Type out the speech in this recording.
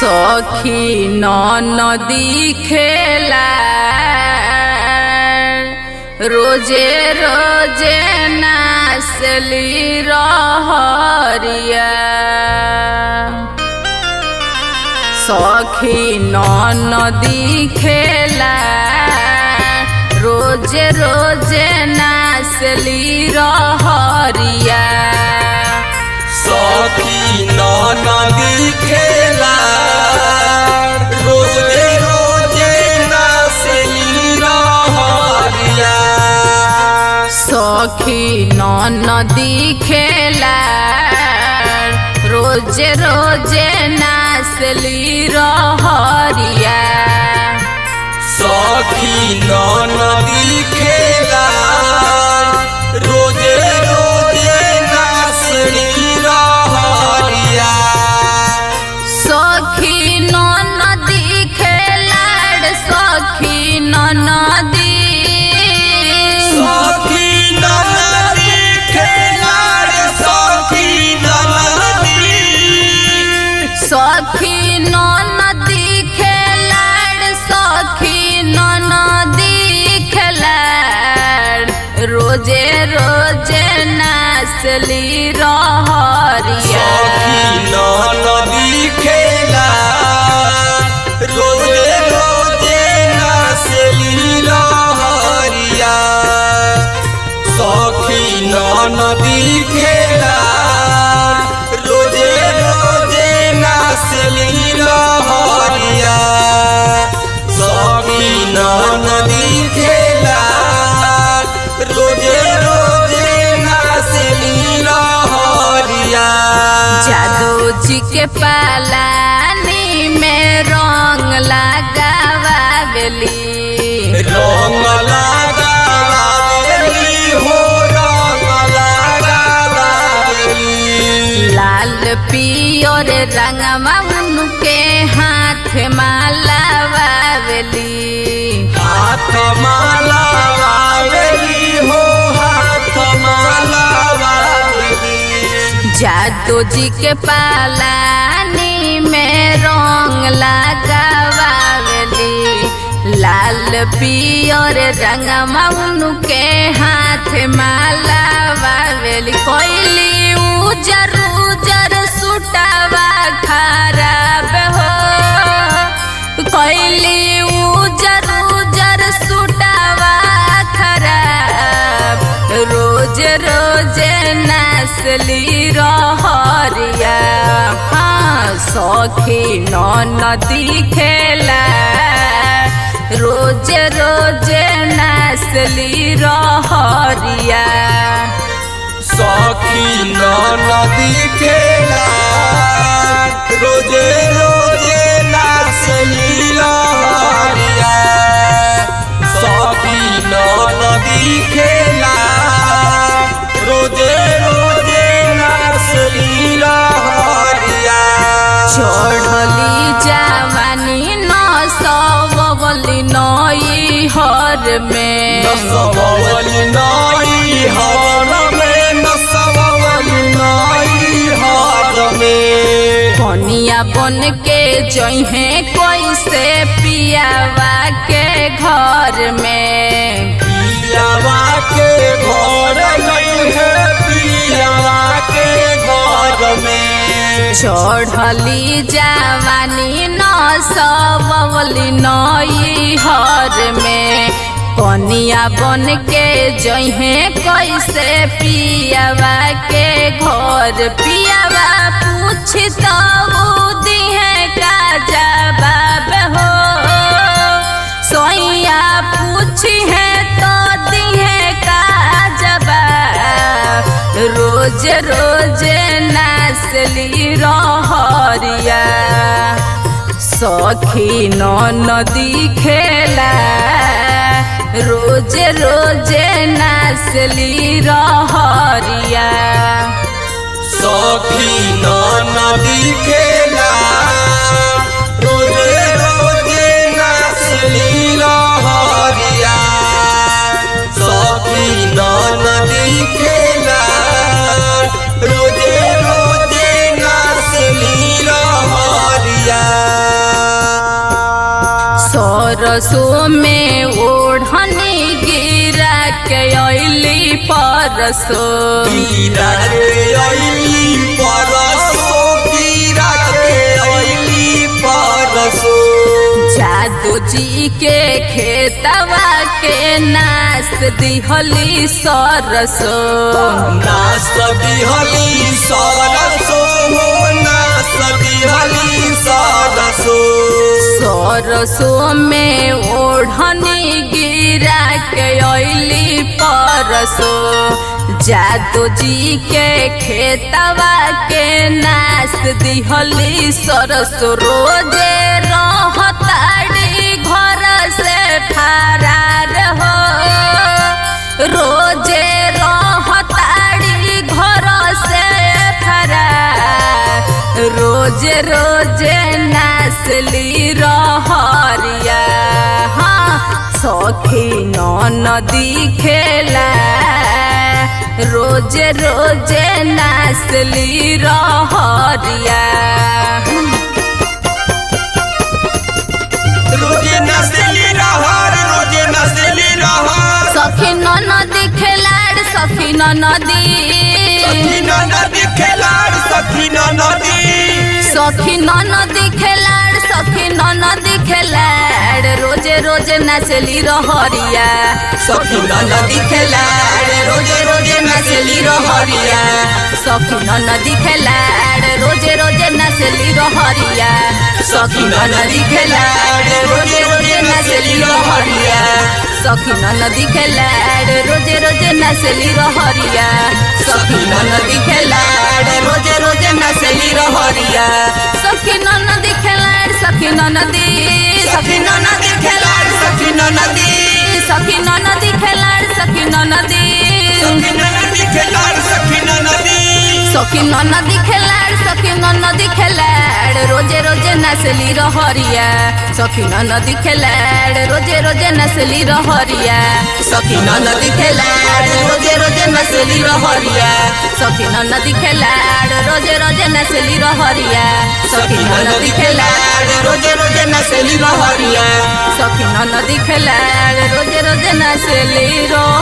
सखी नदी खेला रोजे रोजे नासली रहरिया। सखी नदी खेला रोजे रोजे नासली रहरिया। सखी नदी खेला रोजे रोजे नासली रहरिया। सखी नदी खेला रोजे रोजे नासली रहरिया। सखी नदी खेला रोजे रोजे नासली रहरिया। सखी नदी खेला सखी नदी सखी नदी खेला सखी नदी। सखी नदी खेला सखी नदी खेला रोजे रोजे नासली रहरिया। सखी नदी खेला रोजे रोजे नासली रहरिया। सखी नदी खेला रोजे रोजे नासली रहरिया। सखी नदी खेला रोजे रोजे नासली रहरिया। जादू जी के पालानी में रंग लगावेली। रंग लगावेली हो रंग लगावेली। लाल पियर रंगवा उनके हाथ माला वावेली। हाथ माला वावेली हो हाथ माला वावेली। जादू जी के पालानी में रंग लगावेली। लाल पियर रंगवा उनके हाथ माला वावेली। कोइली उजर उजर सुटावा खराब हो। कोइली उजर उजर सुटावा खराब रोज रोज नासली रहरिया। हाँ सखी नदी खेला रोज रोज नासली रहरिया। सखी नदी खेला रोजे रोजे नासली रहरिया। सखी नदी खेला रोजे रोजे नासली रहरिया। चढ़ली जवानी नसवली नई हर में। नसवली नई हर में नसवली नई हर में। कनिया बन के जइहे कैसे पियावा के घर में। पियावा के घर नहीं है पियावा के घर में। चढ़ली जवानी नसवली नई हर में। कनिया बन के जइहे कैसे पियावा के घर। पियावा पूछ तो दिहे का जवाब हो। सोइया पूछी है तो दिहे का जवाब। रोज रोज नासली रहरिया। सखी नदी खेला रोज रोज नासली रहरिया। सखी नदी खेला रोजे रोजे नासली रहरिया। सखी नदी खेला रोजे रोजे नासली रहरिया। सरसों में ओढ़नी गिरा के अइली परसो गिरा के अइली परसो गिरा के अइली परसो जादू जी के खेतवा के नाश दिहली सरसो नाश दिहली सरसो नाश दिहली सरसो सरसों में ओढ़नी गिरा के अइली परसो जादू जी के खेतवा के नाश दिहली सरसो रोजे रहताड़ी घर से फरार हो रोजे रहताड़ी घर से फरार रोजे रोजे नासली रहरिया हाँ सखी नदी खेला रोजे रोजे नासली रहरिया रोजे नसली रहर रोजे नसली रहर सखी नदी खेलाड़ सखी नदी सखी नदी खेलाड़ सखी नदी सखी नदी खेलाड़ सखी नदी खेलाड़ रोजे रोजे नसली रहरिया सखी नदी खेलाड़ रोजे रोजे नसली रहरिया सखी नदी खेलाड़ रोजे रोजे नसली रहरिया सखी नदी खेलाड़ रोजे रोजे नसली रहरिया सखी नदी खेलाड़ रोजे रोजे नसली रहरिया सखी नदी खेलाड़ रोजे रोजे नसली रहरिया सखी नदी खेलाड़ सखी नदी सखी नदी खेलाड़ सखी नदी सखी नदी खेलाड़ सखी नदी सखी नदी खेलाड़ सखी नदी सखी नदी खेलाड़ सखी नदी खेलाड़ रोजे रोजे नसली रहरिया सखी नदी खेलाड़ रोजे रोजे नसली रहरिया सखी नदी खेलाड़ रोजे रोजे नसली रहरिया सखी नदी खेलाड़ रोजे रोजे नसली रहरिया सखी नदी खेलाड़ रोजे रोजे नसली रहरिया सखी नदी खेलाड़ रोजे रोजे नसली रहरिया।